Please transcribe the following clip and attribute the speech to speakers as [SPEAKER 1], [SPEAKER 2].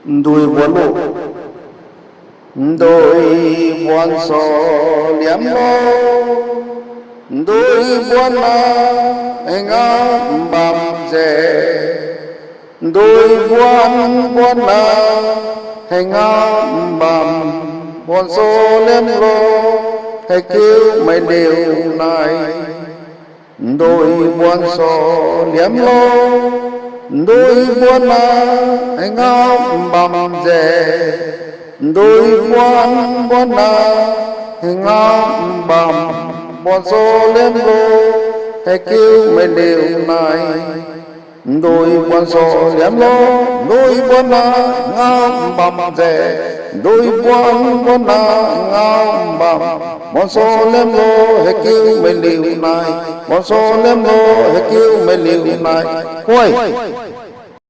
[SPEAKER 1] đôi buồn bộ đôi buồn so liếm lo đôi buồn anh ngắm bằm rè đôi buồn anh ngắm bằm buồn so liếm lo hay kêu mày đều này đôi buồn so liếm lo đôi buồn anh ngắm bằm rè đôi buồn anh ngắm bằm buồn so liếm lo hay kêu mày đều này đôi buồn so liếm lo đôi buồn ngắm bằm rè đôi buồn ngắm bằm buồn so liếm lo hay kêu mày đều này buồn so liếm lo hay kêu mày đều này ôi